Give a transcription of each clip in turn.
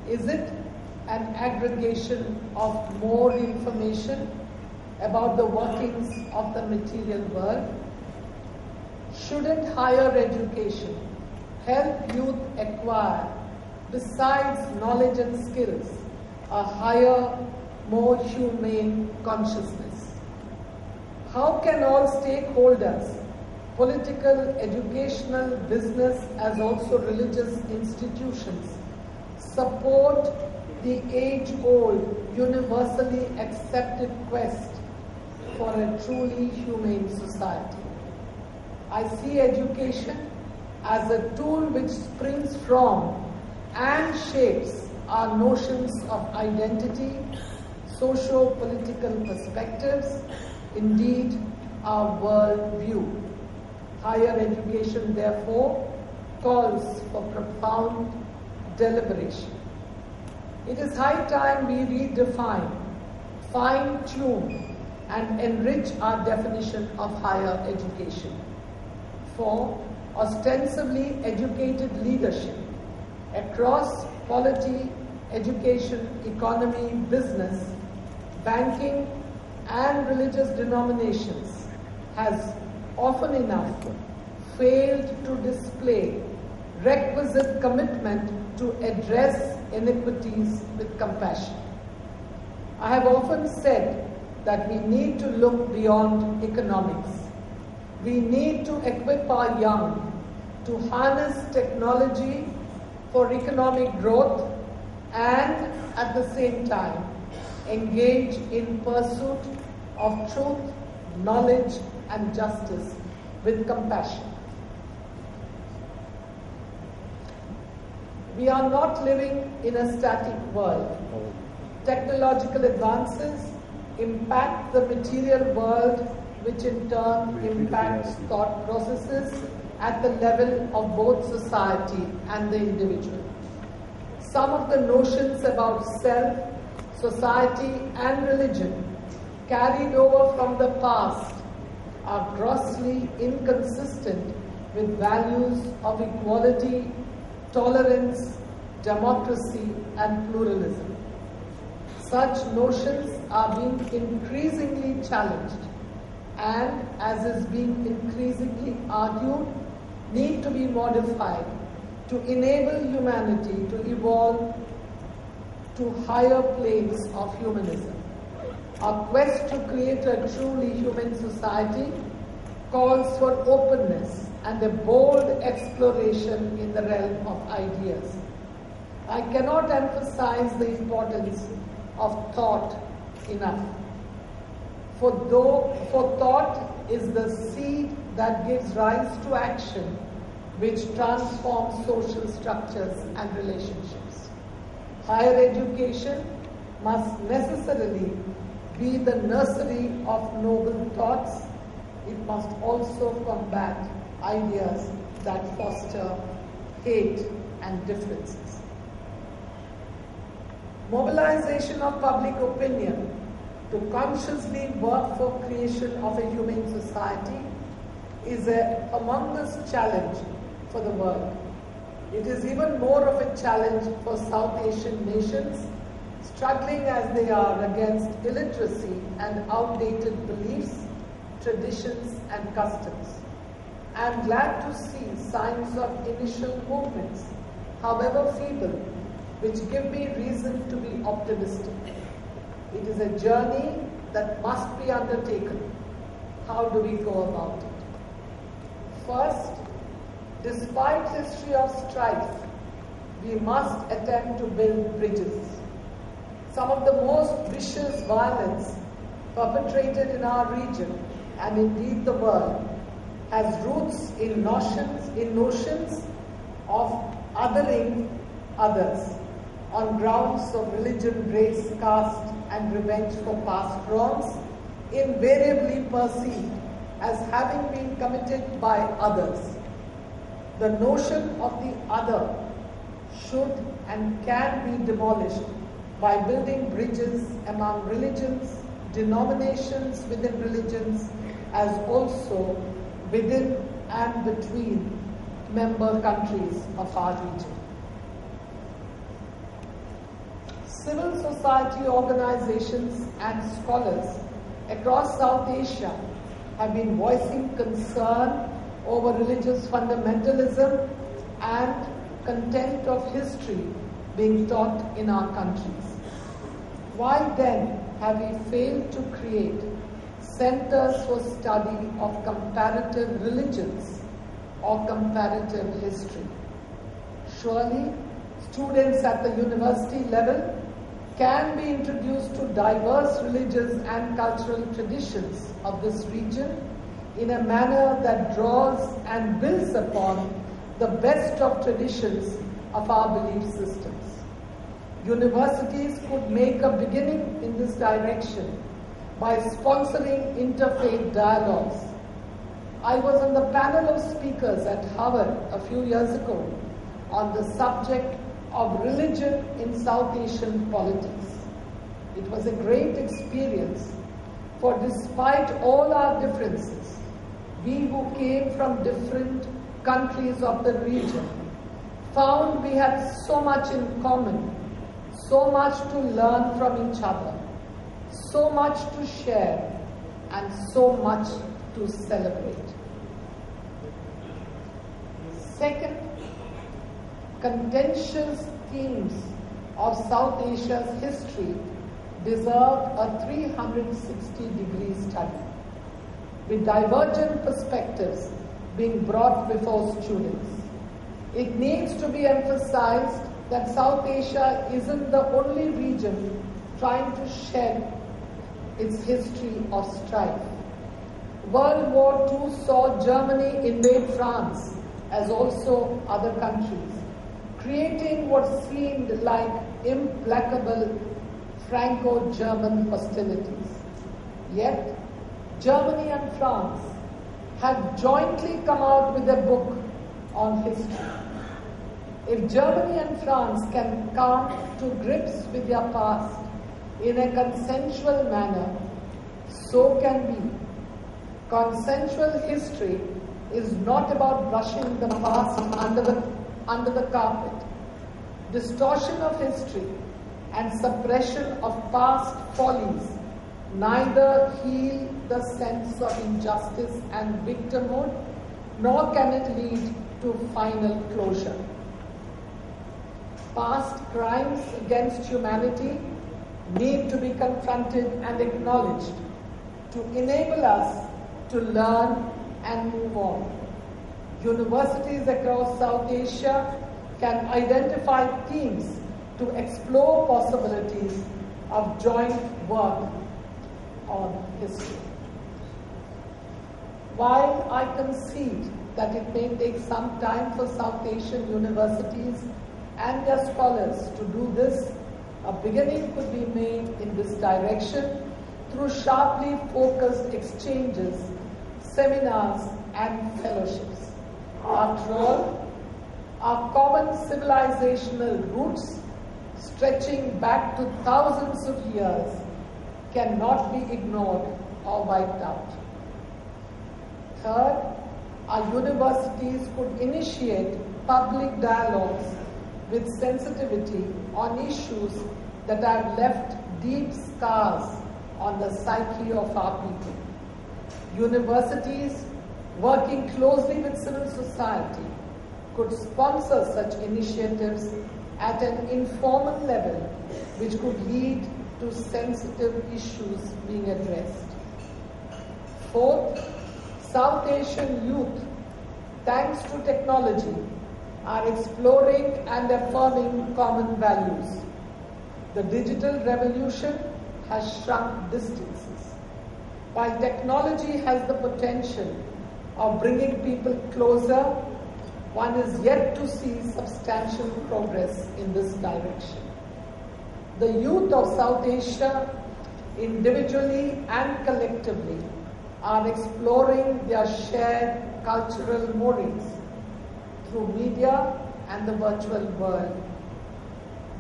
Is it an aggregation of more information about the workings of the material world? Shouldn't higher education help youth acquire, besides knowledge and skills, a higher, more humane consciousness? How can all stakeholders, political, educational, business, as also religious institutions, support the age-old, universally accepted quest for a truly humane society? I see education as a tool which springs from and shapes our notions of identity, socio-political perspectives, indeed our world view. Higher education, therefore, calls for profound deliberation. It is high time we redefine, fine-tune, and enrich our definition of higher education. For ostensibly educated leadership across polity, education, economy, business, banking, and religious denominations has often enough failed to display requisite commitment to address inequities with compassion. I have often said that we need to look beyond economics. We need to equip our young to harness technology for economic growth and at the same time engage in pursuit of truth, knowledge, and justice with compassion. We are not living in a static world. Technological advances impact the material world, which in turn impacts thought processes at the level of both society and the individual. Some of the notions about self, society, and religion carried over from the past are grossly inconsistent with values of equality, tolerance, democracy, and pluralism. Such notions are being increasingly challenged and, as is being increasingly argued, need to be modified to enable humanity to evolve to higher planes of humanism. Our quest to create a truly human society calls for openness and a bold exploration in the realm of ideas. I cannot emphasize the importance of thought enough. For thought is the seed that gives rise to action, which transforms social structures and relationships. Higher education must necessarily be the nursery of noble thoughts. It must also combat ideas that foster hate and differences. Mobilization of public opinion to consciously work for creation of a humane society is a humongous challenge for the world. It is even more of a challenge for South Asian nations, struggling as they are against illiteracy and outdated beliefs, traditions, and customs. I am glad to see signs of initial movements, however feeble, which give me reason to be optimistic. It is a journey that must be undertaken. How do we go about it? First, despite history of strife, we must attempt to build bridges. Some of the most vicious violence perpetrated in our region, and indeed the world, has roots in notions of othering others on grounds of religion, race, caste, and revenge for past wrongs, invariably perceived as having been committed by others. The notion of the other should and can be demolished by building bridges among religions, denominations within religions, as also within and between member countries of our region. civil society organizations and scholars across South Asia have been voicing concern over religious fundamentalism and contempt of history being taught in our countries. Why then have we failed to create centers for study of comparative religions or comparative history? Surely, students at the university level can be introduced to diverse religious and cultural traditions of this region in a manner that draws and builds upon the best of traditions of our belief systems. Universities could make a beginning in this direction by sponsoring interfaith dialogues. I was on the panel of speakers at Harvard a few years ago on the subject of religion in South Asian politics. It was a great experience, for despite all our differences, we who came from different countries of the region found we had so much in common, so much to learn from each other, so much to share, and so much to celebrate. Second, contentious themes of South Asia's history deserve a 360-degree study, with divergent perspectives being brought before students. It needs to be emphasized that South Asia isn't the only region trying to shed its history of strife. World War II saw Germany invade France, as also other countries, creating what seemed like implacable Franco-German hostilities. Yet, Germany and France have jointly come out with a book on history. If Germany and France can come to grips with their past in a consensual manner, so can we. Consensual history is not about brushing the past under the carpet. Distortion of history and suppression of past follies neither heal the sense of injustice and victimhood, nor can it lead to final closure. Past crimes against humanity need to be confronted and acknowledged to enable us to learn and move on. Universities across South Asia can identify themes to explore possibilities of joint work on history. While I concede that it may take some time for South Asian universities and their scholars to do this, a beginning could be made in this direction through sharply focused exchanges, seminars, and fellowships. After all, our common civilizational roots, stretching back to thousands of years, cannot be ignored or wiped out. Third, our universities could initiate public dialogues with sensitivity on issues that have left deep scars on the psyche of our people. Universities, working closely with civil society, could sponsor such initiatives at an informal level, which could lead to sensitive issues being addressed. Fourth, South Asian youth, thanks to technology, are exploring and affirming common values. The digital revolution has shrunk distances. While technology has the potential of bringing people closer, one is yet to see substantial progress in this direction. The youth of South Asia, individually and collectively, are exploring their shared cultural moorings through media and the virtual world.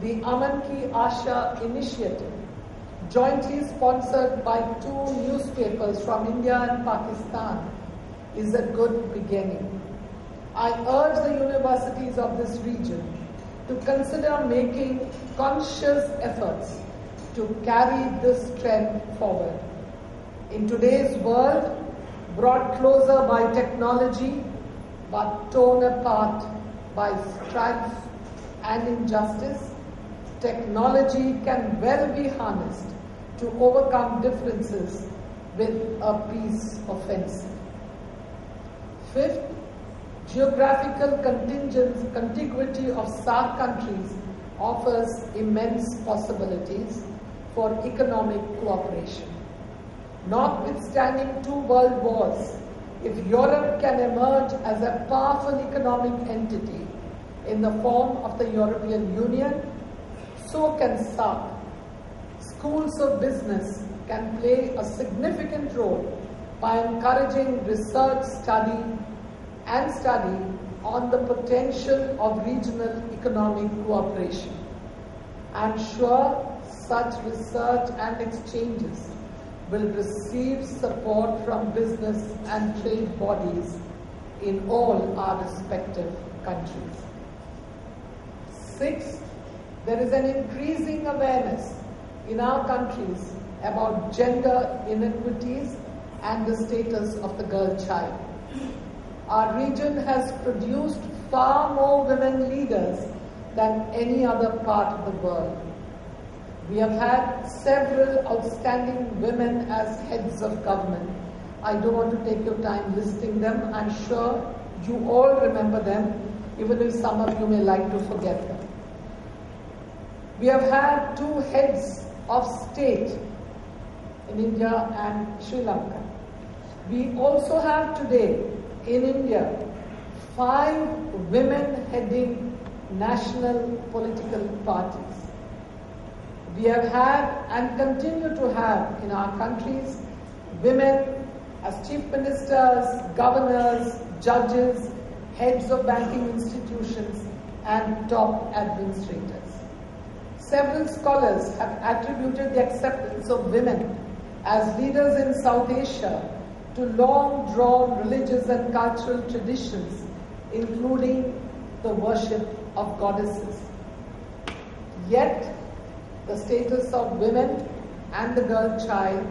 The Aman Ki Asha initiative, jointly sponsored by 2 newspapers from India and Pakistan, is a good beginning. I urge the universities of this region to consider making conscious efforts to carry this trend forward. In today's world, brought closer by technology, but torn apart by strife and injustice, technology can well be harnessed to overcome differences with a peace offensive. Fifth, geographical contiguity of SAARC countries offers immense possibilities for economic cooperation. Notwithstanding two world wars, if Europe can emerge as a powerful economic entity in the form of the European Union, so can SAARC. Schools of business can play a significant role by encouraging research study on the potential of regional economic cooperation. I am sure such research and exchanges will receive support from business and trade bodies in all our respective countries. Sixth, there is an increasing awareness in our countries about gender inequities and the status of the girl child. Our region has produced far more women leaders than any other part of the world. We have had several outstanding women as heads of government. I don't want to take your time listing them. I'm sure you all remember them, even if some of you may like to forget them. We have had 2 heads of state in India and Sri Lanka. We also have today in India 5 women heading national political parties. We have had and continue to have in our countries women as chief ministers, governors, judges, heads of banking institutions, and top administrators. Several scholars have attributed the acceptance of women as leaders in South Asia to long-drawn religious and cultural traditions, including the worship of goddesses. Yet, the status of women and the girl child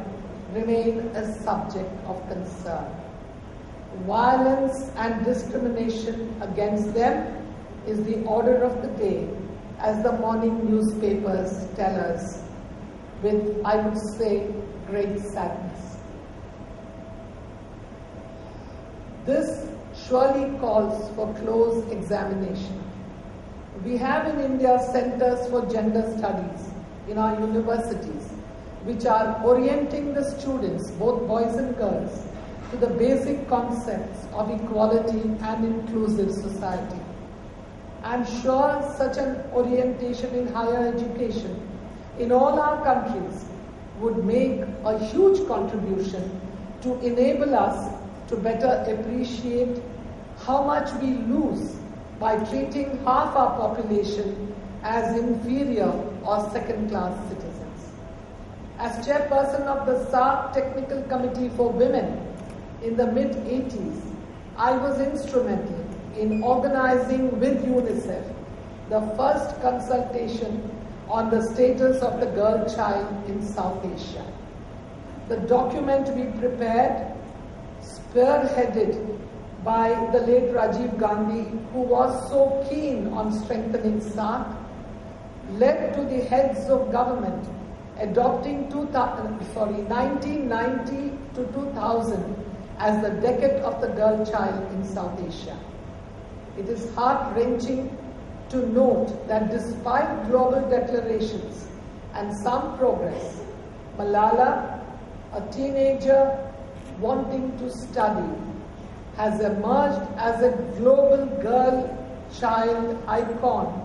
remain a subject of concern. Violence and discrimination against them is the order of the day, as the morning newspapers tell us, with, I would say, great sadness. This surely calls for close examination. We have in India centers for gender studies in our universities, which are orienting the students, both boys and girls, to the basic concepts of equality and inclusive society. I am sure such an orientation in higher education in all our countries would make a huge contribution to enable us to better appreciate how much we lose by treating half our population as inferior or second-class citizens. As chairperson of the SAARC Technical Committee for Women in the mid-80s, I was instrumental in organizing with UNICEF the first consultation on the status of the girl child in South Asia. The document we prepared, spearheaded by the late Rajiv Gandhi, who was so keen on strengthening SAARC, led to the heads of government adopting 1990 to 2000 as the decade of the girl child in South Asia. It is heart-wrenching to note that despite global declarations and some progress, Malala, a teenager wanting to study, has emerged as a global girl child icon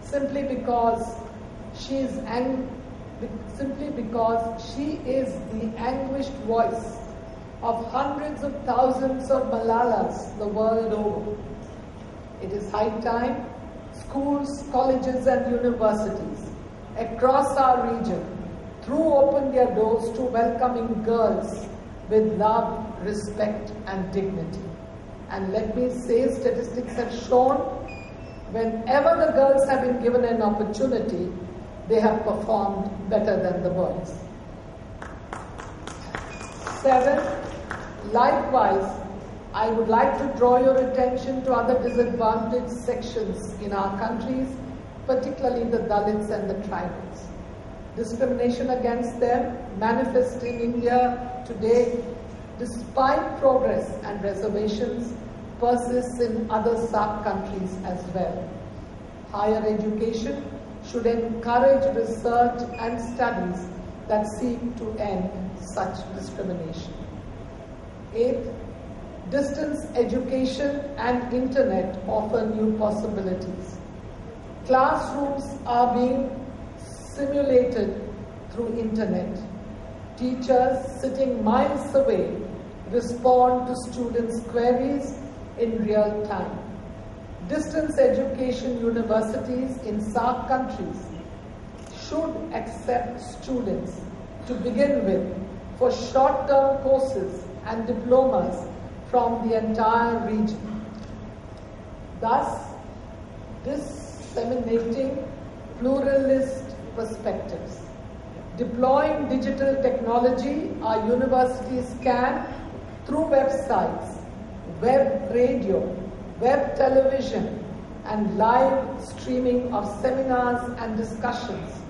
simply because she is the anguished voice of hundreds of thousands of Malalas the world over. It is high time schools, colleges and universities across our region threw open their doors to welcoming girls with love, respect and dignity. And let me say, statistics have shown Whenever the girls have been given an opportunity, they have performed better than the boys. 7. Likewise, I would like to draw your attention to other disadvantaged sections in our countries, particularly the Dalits and the tribals. Discrimination against them manifests in India today, despite progress and reservations, persists in other SAARC countries as well. Higher education should encourage research and studies that seek to end such discrimination. 8. Distance education and internet offer new possibilities. Classrooms are being simulated through internet. Teachers sitting miles away respond to students' queries in real time. Distance education universities in SAARC countries should accept students to begin with for short-term courses and diplomas from the entire region, thus disseminating pluralist perspectives. Deploying digital technology, our universities can, through websites, web radio, web television, and live streaming of seminars and discussions,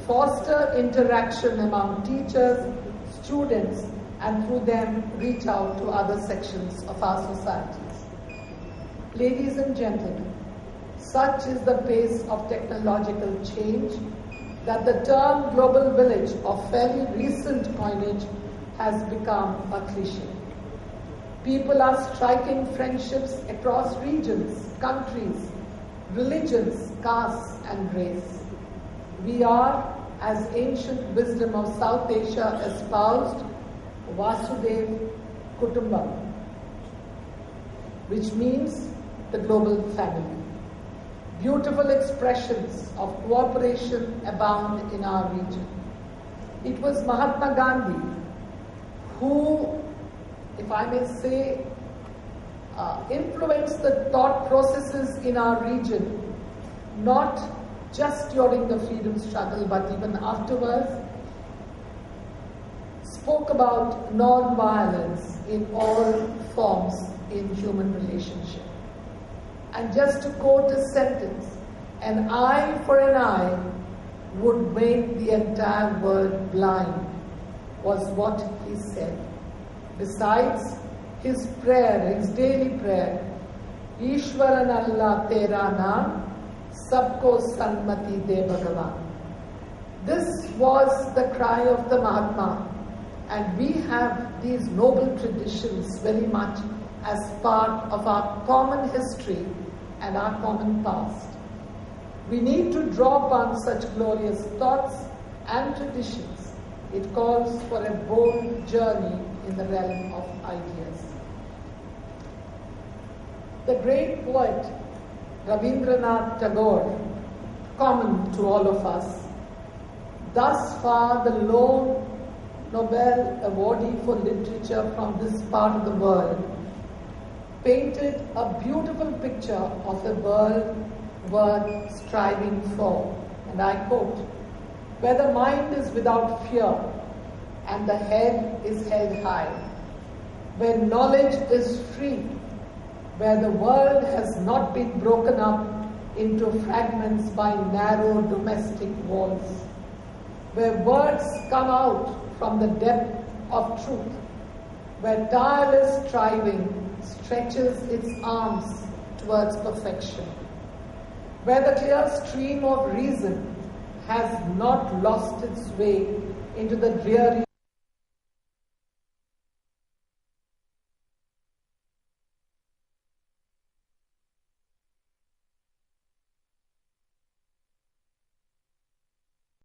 foster interaction among teachers, students, and through them reach out to other sections of our societies. Ladies and gentlemen, such is the pace of technological change that the term global village of fairly recent coinage has become a cliche. People are striking friendships across regions, countries, religions, castes, and race. We are, as ancient wisdom of South Asia espoused, Vasudhaiva Kutumbakam, which means the global family. Beautiful expressions of cooperation abound in our region. It was Mahatma Gandhi who, if I may say, influenced the thought processes in our region, not just during the freedom struggle, but even afterwards, spoke about non-violence in all forms in human relationship. And just to quote a sentence, an eye for an eye would make the entire world blind, was what he said. Besides, his prayer, his daily prayer, Ishwaran Allah Tera Naam, Sabko Sanmati De Bhagavan. This was the cry of the Mahatma, and we have these noble traditions very much as part of our common history and our common past. We need to draw upon such glorious thoughts and traditions. It calls for a bold journey in the realm of ideas. The great poet Rabindranath Tagore, common to all of us, thus far the lone Nobel awardee for literature from this part of the world, painted a beautiful picture of a world worth striving for. And I quote, "Where the mind is without fear and the head is held high, where knowledge is free, where the world has not been broken up into fragments by narrow domestic walls, where words come out from the depth of truth, where tireless striving stretches its arms towards perfection, where the clear stream of reason has not lost its way into the dreary